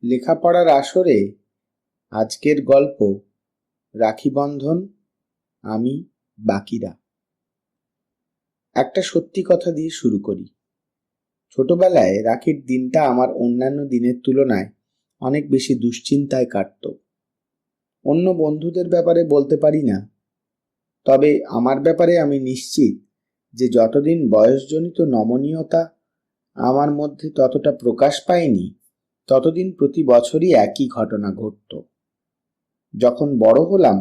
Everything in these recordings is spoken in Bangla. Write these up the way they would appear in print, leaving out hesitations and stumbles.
লেখাপড়ার আসরে আজকের গল্প রাখি বন্ধন, আমি, বাকিরা। একটা সত্যি কথা দিয়ে শুরু করি। ছোটবেলায় রাখির দিনটা আমার অন্যান্য দিনের তুলনায় অনেক বেশি দুশ্চিন্তায় কাটতো। অন্য বন্ধুদের ব্যাপারে বলতে পারি না, তবে আমার ব্যাপারে আমি নিশ্চিত যে যতদিন বয়সজনিত নমনীয়তা আমার মধ্যে ততটা প্রকাশ পায়নি, ততদিন প্রতি বছরই একই ঘটনা ঘটত। যখন বড় হলাম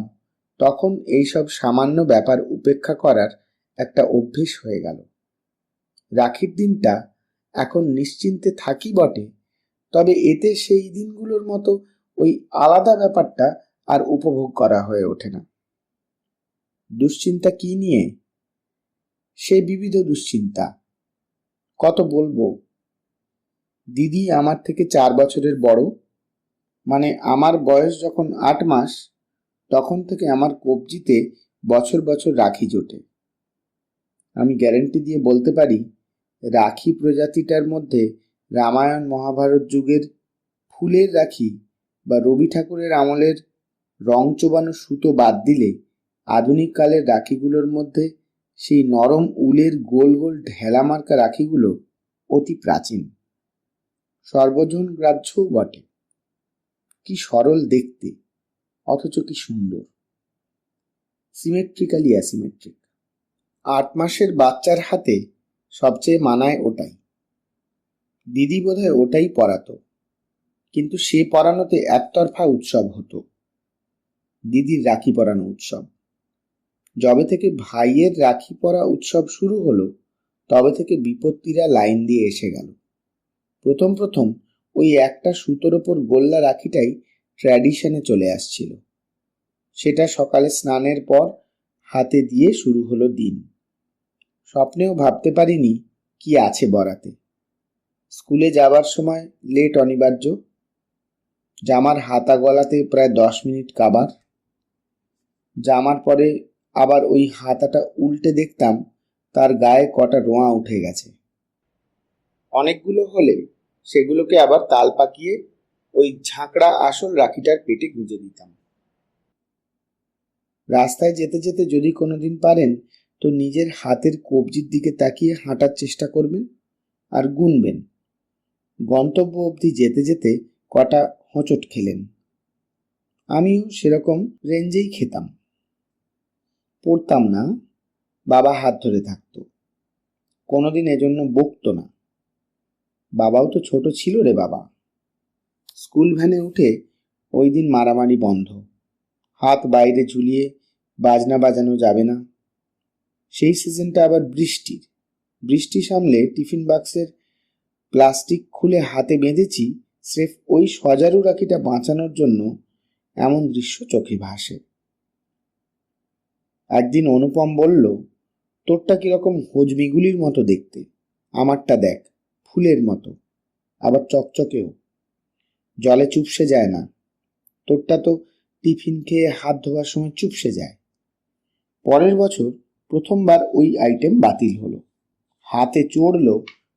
তখন এইসব সামান্য ব্যাপার উপেক্ষা করার একটা অভ্যেস হয়ে গেল। রাখির দিনটা এখন নিশ্চিন্তে থাকি বটে, তবে এতে সেই দিনগুলোর মতো ওই আলাদা ব্যাপারটা আর উপভোগ করা হয়ে ওঠে না। দুশ্চিন্তা কি নিয়ে? সে বিবিধ দুশ্চিন্তা, কত বলবো। দিদি আমার থেকে 4 বছরের বড়, মানে আমার বয়স যখন 8 মাস তখন থেকে আমার কবজিতে বছর বছর রাখি জোটে। আমি গ্যারেন্টি দিয়ে বলতে পারি, রাখি প্রজাতিটার মধ্যে রামায়ণ মহাভারত যুগের ফুলের রাখি বা রবি ঠাকুরের আমলের রং চোবানো সুতো বাদ দিলে আধুনিক কালের রাখিগুলোর মধ্যে সেই নরম উলের গোল গোল ঢেলা মার্কা রাখিগুলো অতি প্রাচীন, সর্বজন গ্রাহ্যও বটে। কি সরল দেখতে, অথচ কি সুন্দর, সিমেট্রিক্যালি অ্যাসিমেট্রিক। 8 মাসের বাচ্চার হাতে সবচেয়ে মানায় ওটাই। দিদি বোধহয় ওটাই পরাতো, কিন্তু সে পরানোতে একতরফা উৎসব হতো। দিদির রাখি পরানো উৎসব। যবে থেকে ভাইয়ের রাখি পরা উৎসব শুরু হলো, তবে থেকে বিপত্তিরা লাইন দিয়ে এসে গেল। প্রথম প্রথম ওই একটা সুতোর ওপর গোল্লা রাখিটাই ট্র্যাডিশনে চলে আসছিল। সেটা সকালে স্নানের পর হাতে দিয়ে শুরু হলো দিন। স্বপ্নেও ভাবতে পারিনি কি আছে বরাতে। স্কুলে যাবার সময় লেট অনিবার্য, জামার হাতা গলাতে প্রায় 10 মিনিট কাবার, জামার পরে আবার ওই হাতাটা উল্টে দেখতাম তার গায়ে কটা রোঁয়া উঠে গেছে। অনেকগুলো হলে সেগুলোকে আবার তাল পাকিয়ে ওই ঝাঁকড়া আসল রাখিটার পেটে গুঁজে দিতাম। রাস্তায় যেতে যেতে যদি কোনোদিন পারেন তো নিজের হাতের কবজির দিকে তাকিয়ে হাঁটার চেষ্টা করবেন আর গুনবেন গন্তব্য অবধি যেতে যেতে কটা হোঁচট খেলেন। আমিও সেরকম রেঞ্জেই খেতাম। পড়তাম না, বাবা হাত ধরে থাকতো, কোনোদিন এজন্য বকতো না। বাবাও তো ছোট ছিল রে বাবা। স্কুল ভ্যানে উঠে ওই দিন মারামারি বন্ধ, হাত বাইরে ঝুলিয়ে বাজনা বাজানো যাবে না। সেই সিজনটা আবার বৃষ্টির। বৃষ্টি সামলে টিফিন বাক্সের প্লাস্টিক খুলে হাতে বেঁধেছি স্রেফ ওই সজারু রাখিটা বাঁচানোর জন্য। এমন দৃশ্য চোখে ভাসে। একদিন অনুপম বলল, তোরটা কিরকম হজমিগুলির মতো দেখতে, আমারটা দেখ, ফুলের মতো, আবার চকচকেও, জলে চুপসে যায় না। তোরটা তো টিফিন খেয়ে হাত ধোয়ার সময় চুপসে যায়। পরের বছর প্রথমবার ওই আইটেম বাতিল হলো। হাতে চড়ল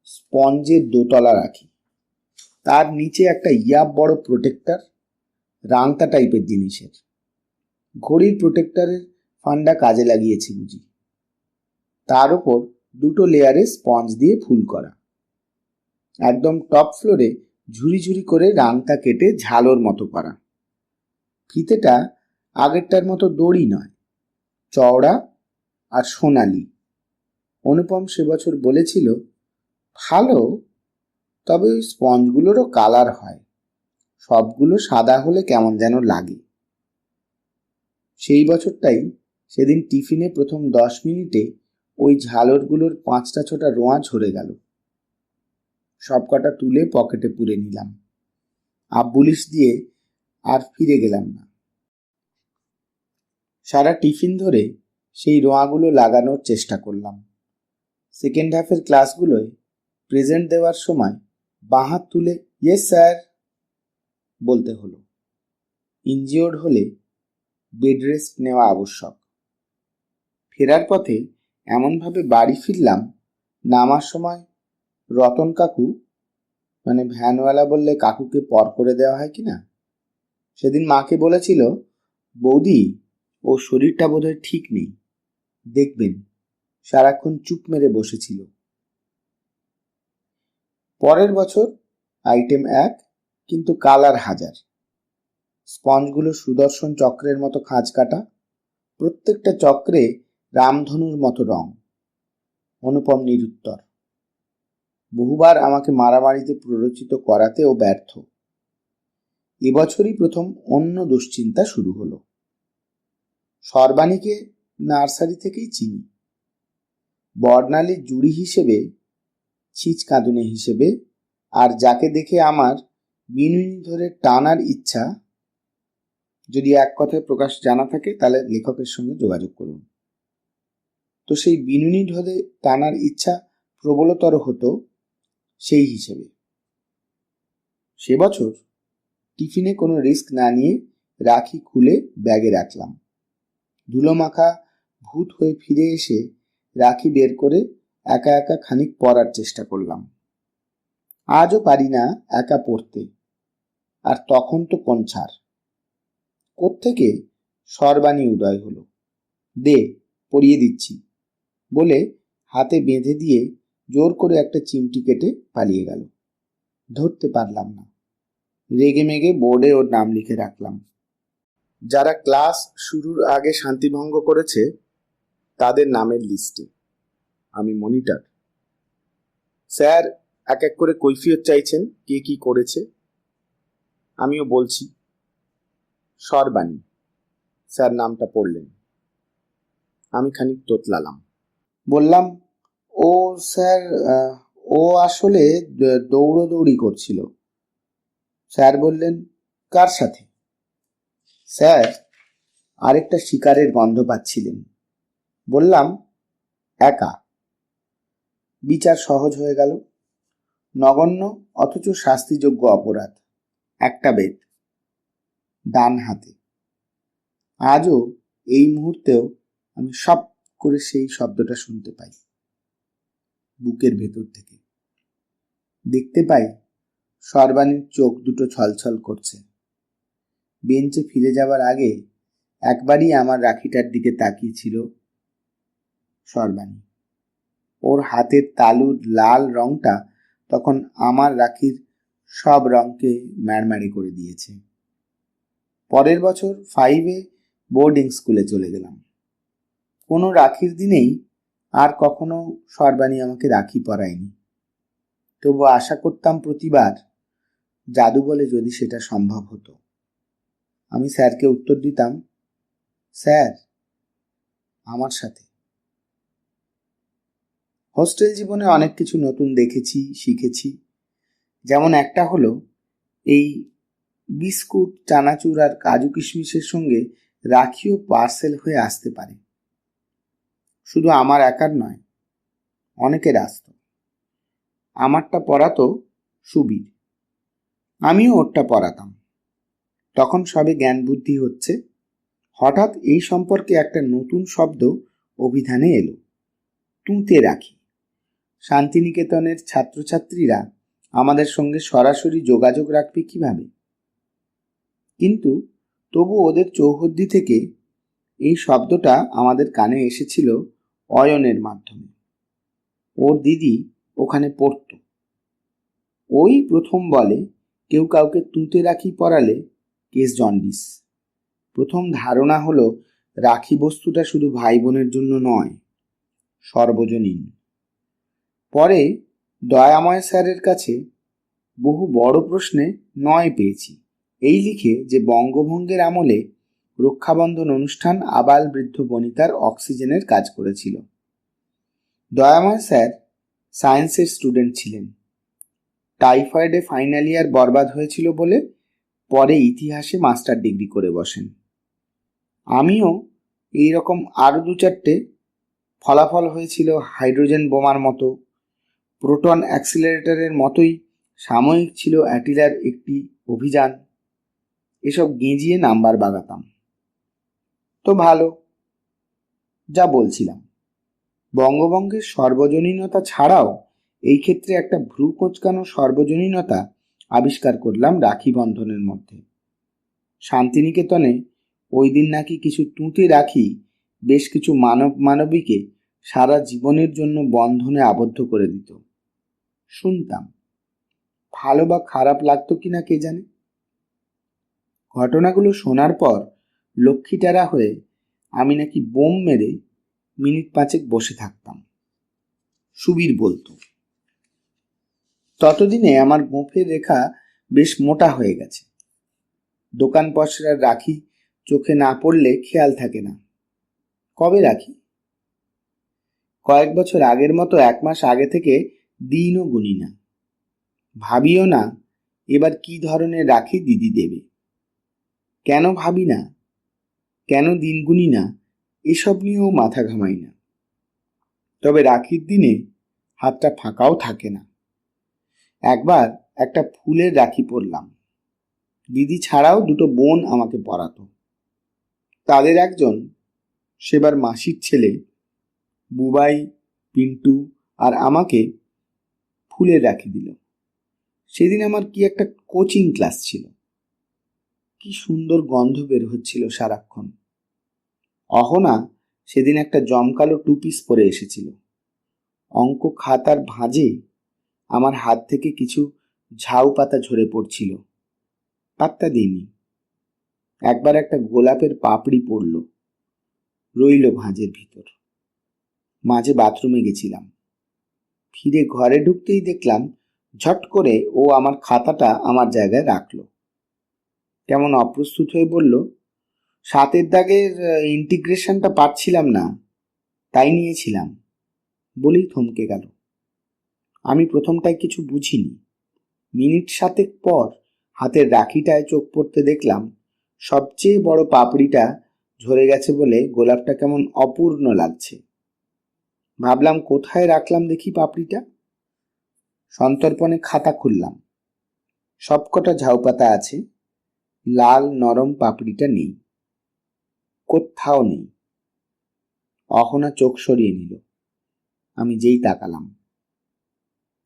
স্পঞ্জের দোতলা রাখি, তার নিচে একটা ইয়াব বড় প্রোটেক্টর, রাংতা টাইপের জিনিসের। ঘড়ির প্রোটেক্টরের ফান্ডা কাজে লাগিয়েছি বুঝি। তার উপর 2টো লেয়ারে স্পঞ্জ দিয়ে ফুল করা। একদম টপ ফ্লোরে ঝুরি ঝুরি করে রাংতা কেটে ঝালোর মতো করা। ফিতেটা আগেরটার মতো দড়ি নয়, চওড়া আর সোনালি। অনুপম সে বছর বলেছিল, ভালো, তবে ওই স্পঞ্জগুলোরও কালার হয়, সবগুলো সাদা হলে কেমন যেন লাগে। সেই বছরটাই সেদিন টিফিনে প্রথম 10 মিনিটে ওই ঝালরগুলোর 5টা 6টা রোঁয়া ঝরে গেল। সবকটা তুলে পকেটে পুরে নিলাম। আব্বুলিশ দিয়ে আর ফিরে গেলাম না। সারা টিফিন ধরে সেই রোঁয়াগুলো লাগানোর চেষ্টা করলাম। সেকেন্ড হাফের ক্লাসগুলোয় প্রেজেন্ট দেওয়ার সময় বাঁ হাত তুলে ইয়েস স্যার বলতে হলো। ইনজিওর্ড হলে বেড রেস্ট নেওয়া আবশ্যক। ফেরার পথে এমনভাবে বাড়ি ফিরলাম, নামার সময় রতন কাকু মানে ভ্যানওয়ালা বললে কাকুকে পর করে দেওয়া হয় কি না? সেদিন মাকে বলেছিল, বৌদি ও শরীরটা বোধহয় ঠিক নেই, দেখবেন। সারাক্ষণ চুপ মেরে বসেছিল। পরের বছর আইটেম 1, কিন্তু কালার হাজার। স্পঞ্জগুলো সুদর্শন চক্রের মতো খাঁজ কাটা, প্রত্যেকটা চক্রে রামধনুর মতো রং। অনুপম নিরুত্তর। বহুবার আমাকে মারামারিতে প্ররোচিত করাতেও ব্যর্থ। এবছরই প্রথম অন্য দুশ্চিন্তা শুরু হলো। সর্বাণীকে নার্সারি থেকেই চিনি। বর্ণালীর জুড়ি হিসেবে, ছিচকাঁদুনে হিসেবে, আর যাকে দেখে আমার বিনুনি ধরে টানার ইচ্ছা। যদি এক কথায় প্রকাশ জানা থাকে তাহলে লেখকের সঙ্গে যোগাযোগ করুন। তো সেই বিনুনি ধরে টানার ইচ্ছা প্রবলতর হতো সেই হিসেবে। সে বছর টিফিনে কোনো রিস্ক না নিয়ে রাখি খুলে ব্যাগে রাখলাম। ধুলো মাখা ভূত হয়ে ফিরে এসে রাখি বের করে একা একা খানিক পড়ার চেষ্টা করলাম। আজও পারি না একা পড়তে, আর তখন তো কোন ছাড়। কোত্থেকে সর্বাণী উদয় হলো। দে, পড়িয়ে দিচ্ছি বলে হাতে বেঁধে দিয়ে জোর করে একটা চিমটি কেটে পালিয়ে গেল। ধরতে পারলাম না। রেগে মেগে বোর্ডে ওর নাম লিখে রাখলাম। যারা ক্লাস শুরুর আগে শান্তিভঙ্গ করেছে তাদের নামের লিস্টে। আমি মনিটর। স্যার এক এক করে কৈফিয়ত চাইছেন কে কি করেছে। আমিও বলছি। সর্বাণী। স্যার নামটা পড়লেন। আমি খানিক তোতলালাম। বললাম, ও স্যার, ও আসলে দৌড়োদৌড়ি করছিল। স্যার বললেন, কার সাথে? স্যার আরেকটা শিকারের গন্ধ পাচ্ছিলেন। বললাম, একা। বিচার সহজ হয়ে গেল। নগণ্য অথচ শাস্তিযোগ্য অপরাধ। একটা বেদ, ডান হাতে। আজও এই মুহূর্তেও আমি সব করে সেই শব্দটা শুনতে পাই বুকের ভেতর থেকে। দেখতে পাই সর্বাণীর চোখ দুটো ছলছল করছে। বেঞ্চে ফিরে যাবার আগে একবারই আমার রাখিটার দিকে তাকিয়েছিল সর্বাণী। ওর হাতের তালুর লাল রংটা তখন আমার রাখির সব রংকে ম্যাড়ম্যাড়ে করে দিয়েছে। পরের বছর 5-এ বোর্ডিং স্কুলে চলে গেলাম। কোনো রাখির দিনেই আর কখনো সর্বাণী আমাকে রাখি পরায়নি। তবু আশা করতাম প্রতিবার জাদু বলে যদি সেটা সম্ভব হতো। আমি স্যারকে উত্তর দিতাম, স্যার আমার সাথে। হোস্টেল জীবনে অনেক কিছু নতুন দেখেছি, শিখেছি। যেমন একটা হলো, এই বিস্কুট, চানাচুর আর কাজু কিশমিশের সঙ্গে রাখিও পার্সেল হয়ে আসতে পারে। শুধু আমার একার নয়, অনেকের আসতো। আমারটা পড়াতো সুবীর, আমিও ওরটা পড়াতাম। তখন সবে জ্ঞান বুদ্ধি হচ্ছে। হঠাৎ এই সম্পর্কে একটা নতুন শব্দ অভিধানে এলো, তুঁতে রাখি। শান্তিনিকেতনের ছাত্রছাত্রীরা আমাদের সঙ্গে সরাসরি যোগাযোগ রাখবে কিভাবে? কিন্তু তবু ওদের চৌহদ্দি থেকে এই শব্দটা আমাদের কানে এসেছিল অয়নের মাধ্যমে। ওর দিদি ওখানে পড়ত। ওই প্রথম বলে, কেউ কাউকে তুঁতে রাখি পরালে কেস জন্ডিস। প্রথম ধারণা হলো রাখি বস্তুটা শুধু ভাই বোনের জন্য নয়, সর্বজনীন। পরে দয়াময় স্যারের কাছে বহু বড় প্রশ্নে নয় পেয়েছি, এই লিখে যে বঙ্গভঙ্গের আমলে রক্ষাবন্ধন অনুষ্ঠান আবাল বৃদ্ধ বনিতার অক্সিজেনের কাজ করেছিল। দয়াময় স্যার সায়েন্সের স্টুডেন্ট ছিলেন। টাইফয়েডে ফাইনাল ইয়ার বরবাদ হয়েছিল বলে পরে ইতিহাসে মাস্টার ডিগ্রি করে বসেন। আমিও এইরকম আরও 2-4টে ফলাফল হয়েছিল হাইড্রোজেন বোমার মতো, প্রোটন অ্যাক্সিলারেটরের মতোই সাময়িক ছিল অ্যাটিলার একটি অভিযান। এসব গেঁজিয়ে নাম্বার বাগাতাম। তো ভালো। যা বলছিলাম, বঙ্গভঙ্গের সর্বজনীনতা ছাড়াও এই ক্ষেত্রে একটা ভ্রু কোঁচকানো সর্বজনীনতা আবিষ্কার করলাম রাখি বন্ধনের মধ্যে। শান্তিনিকেতনে ওই দিন নাকি কিছু তুঁতে রাখি বেশ কিছু মানবীকে সারা জীবনের জন্য বন্ধনে আবদ্ধ করে দিত। শুনতাম, ভালো বা খারাপ লাগতো কিনা কে জানে। ঘটনাগুলো শোনার পর লক্ষ্মীটারা হয়ে আমি নাকি বোম মেরে মিনিট 5 বসে থাকতাম। সুবীর বলতো, ততদিনে আমার গোঁফের রেখা বেশ মোটা হয়ে গেছে। দোকান পসরার রাখি চোখে না পড়লে খেয়াল থাকে না। কবে রাখি? কয়েক বছর আগের মতো 1 মাস আগে থেকে দিনও গুনি না। ভাবিও না এবার কি ধরনের রাখি দিদি দেবে। কেন ভাবি না, কেন দিন গুনি না, এসব নিয়েও মাথা ঘামাই না। তবে রাখির দিনে হাতটা ফাঁকাও থাকে না। একবার একটা ফুলের রাখি পরলাম। দিদি ছাড়াও 2 বোন আমাকে পরাতো। তাদের একজন সেবার মাসির ছেলে বুবাই, পিন্টু আর আমাকে ফুলের রাখি দিল। সেদিন আমার কি একটা কোচিং ক্লাস ছিল। কি সুন্দর গন্ধ বের হচ্ছিল সারাক্ষণ। অহনা সেদিন একটা জমকালো 2 পিস পরে এসেছিল। অঙ্ক খাতার ভাঁজে আমার হাত থেকে কিছু ঝাউ পাতা ঝরে পড়ছিল, পাত্তা দিইনি। একবার একটা গোলাপের পাপড়ি পড়ল, রইল ভাঁজের ভিতর। মাঝে বাথরুমে গেছিলাম, ফিরে ঘরে ঢুকতেই দেখলাম ঝট করে ও আমার খাতাটা আমার জায়গায় রাখলো। কেমন অপ্রস্তুত হয়ে বলল, 7 দাগের ইন্টিগ্রেশনটা পারছিলাম না, তাই নিয়েছিলাম, বলেই থমকে গেল। আমি প্রথমটায় কিছু বুঝিনি। মিনিট 7 পর হাতের রাখিটায় চোখ পড়তে দেখলাম সবচেয়ে বড় পাপড়িটা ঝরে গেছে বলে গোলাপটা কেমন অপূর্ণ লাগছে। ভাবলাম কোথায় রাখলাম দেখি পাপড়িটা। সন্তর্পণে খাতা খুললাম। সবকটা ঝাউ পাতা আছে, লাল নরম পাপড়িটা নেই, কোথাও নেই। অহনা চোখ সরিয়ে নিল। আমি যেই তাকালাম,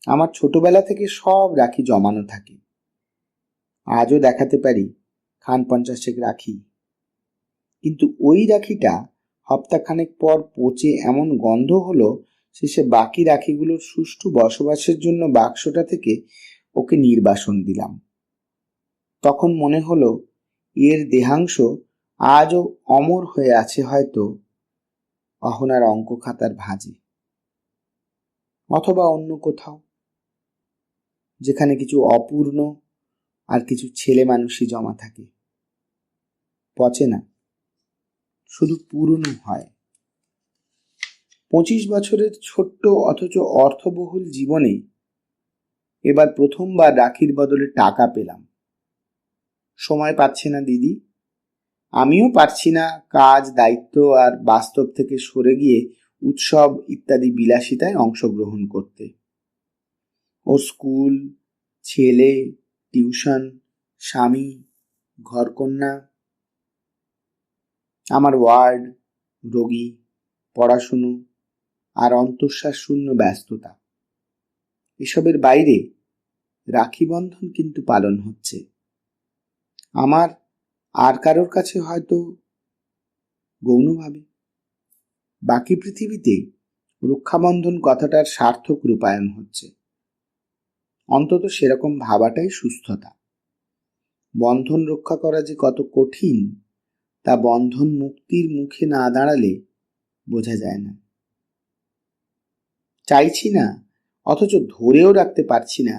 আমার ছোটবেলা থেকে সব রাখি জমানো থাকে। আজও দেখাতে পারি খান 50 রাখি, কিন্তু ওই রাখিটা হপ্তাখানেক পর পচে এমন গন্ধ হলো, শেষে বাকি রাখিগুলোর সুষ্ঠু বসবাসের জন্য বাক্সটা থেকে ওকে নির্বাসন দিলাম। তখন মনে হলো এর দেহাংশ আজও অমর হয়ে আছে, হয়তো অহনার অঙ্ক খাতার ভাঁজে, অথবা অন্য কোথাও, যেখানে কিছু অপূর্ণ আর কিছু ছেলে মানুষই জমা থাকে। পচে না, শুধু পুরনো হয়। 25 বছরের ছোট্ট অথচ অর্থবহুল জীবনে এবার প্রথমবার রাখির বদলে টাকা পেলাম। সময় পাচ্ছে না দিদি, আমিও পারছি না কাজ, দায়িত্ব আর বাস্তব থেকে সরে গিয়ে উৎসব ইত্যাদি বিলাসিতায় অংশগ্রহণ করতে। ওর স্কুল, ছেলে, টিউশন, স্বামী, ঘরকন্যা, আমার ওয়ার্ড, রোগী, পড়াশুনো আর অন্তঃশ্বাস শূন্য ব্যস্ততা, এসবের বাইরে রাখি বন্ধন কিন্তু পালন হচ্ছে। আমার আর কারোর কাছে হয়তো গৌণভাবে। বাকি পৃথিবীতে রক্ষাবন্ধন কথাটার সার্থক রূপায়ণ হচ্ছে। অন্তত সেরকম ভাবাটাই সুস্থতা। বন্ধন রক্ষা করা যে কত কঠিন তা বন্ধন মুক্তির মুখে না দাঁড়ালে বোঝা যায় না। চাইছি না অথচ ধরেও রাখতে পারছি না,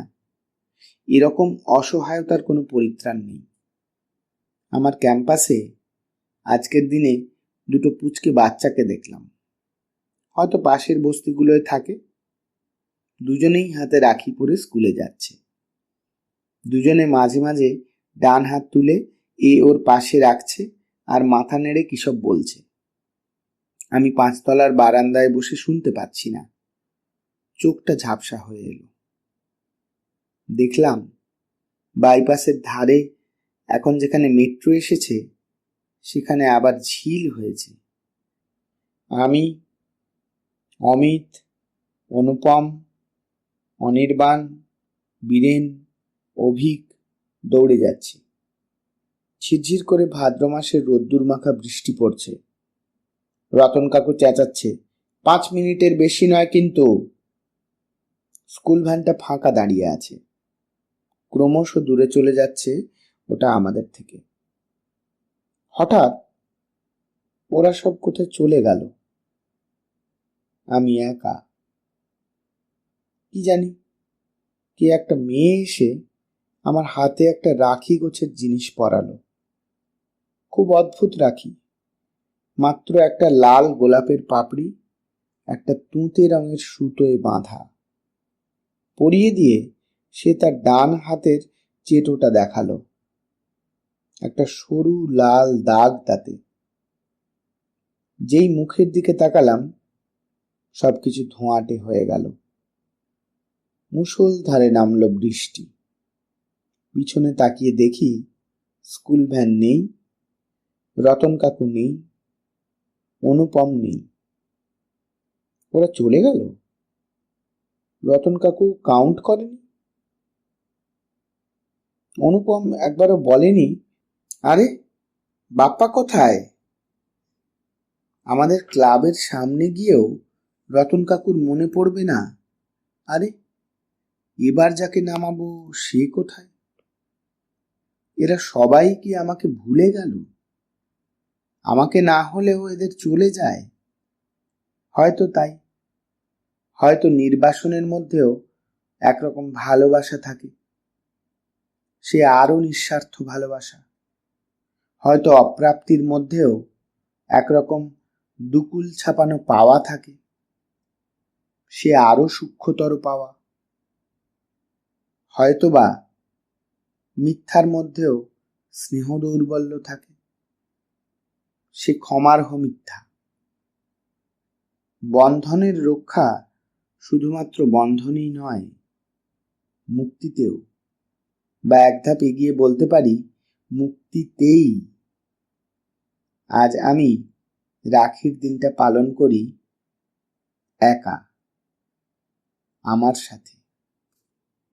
এরকম অসহায়তার কোনো পরিত্রাণ নেই। আমার ক্যাম্পাসে আজকের দিনে 2 পুচকে বাচ্চাকে দেখলাম, হয়তো পাশের বস্তিগুলোয় থাকে। দুজনেই হাতে রাখি পরে স্কুলে যাচ্ছে। দুজনে মাঝে মাঝে ডান হাত তুলে এ ওর পাশে রাখছে আর মাথা নেড়ে কিসব বলছে। আমি 5 তলার বারান্দায় বসে শুনতে পাচ্ছি না। চোখটা ঝাপসা হয়ে এলো। দেখলাম বাইপাসের ধারে এখন যেখানে মেট্রো এসেছে সেখানে আবার ঝিল হয়েছে। আমি, অমিত, অনুপম, অনির্বাণ, বীরেন, অভিক দৌড়ে যাচ্ছে। ঝিরঝির করে ভাদ্র মাসের রোদ্দুর মাখা বৃষ্টি পড়ছে। রতন কাকু চেঁচাচ্ছে, 5 মিনিটের বেশি নয় কিন্তু। স্কুল ভ্যানটা ফাঁকা দাঁড়িয়ে আছে। ক্রমশ দূরে চলে যাচ্ছে ওটা আমাদের থেকে। হঠাৎ ওরা সব কোথায় চলে গেল। আমি একা। কি জানি, কে একটা মেয়ে এসে আমার হাতে একটা রাখি গোছের জিনিস পরালো। খুব অদ্ভুত রাখি। মাত্র একটা লাল গোলাপের পাপড়ি একটা তুঁতে রঙের সুতোয় বাঁধা। পরিয়ে দিয়ে সে তার ডান হাতের চেটোটা দেখালো। একটা সরু লাল দাগ তাতে। যেই মুখের দিকে তাকালাম, সবকিছু ধোঁয়াটে হয়ে গেল। মুষলধারে নামলো বৃষ্টি। পিছনে তাকিয়ে দেখি স্কুল ভ্যান নেই, রতন কাকু নেই, অনুপম নেই। ওরা চলে গেল। রতন কাকু কাউন্ট করেনি। অনুপম একবারও বলেনি, আরে বাপ্পা কোথায়? আমাদের ক্লাবের সামনে গিয়েও রতন কাকুর মনে পড়বে না, আরে এবার যাকে নামাবো সে কোথায়? এরা সবাই কি আমাকে ভুলে গেল? আমাকে না হলেও এদের চলে যায়। হয়তো তাই। হয়তো নির্বাসনের মধ্যেও একরকম ভালোবাসা থাকে, সে আরো নিঃস্বার্থ ভালোবাসা। হয়তো অপ্রাপ্তির মধ্যেও একরকম দুকুল ছাপানো পাওয়া থাকে, সে আরো সূক্ষ্মতর পাওয়া। হয়তোবা মিথ্যার মধ্যেও স্নেহ দৌর্বল্য থাকে, সে ক্ষমার্হ মিথ্যা। বন্ধনের রক্ষা শুধুমাত্র বন্ধনেই নয়, মুক্তিতেও। বা এক ধাপ এগিয়ে বলতে পারি, মুক্তিতেই। আজ আমি রাখির দিনটা পালন করি একা, আমার সাথে।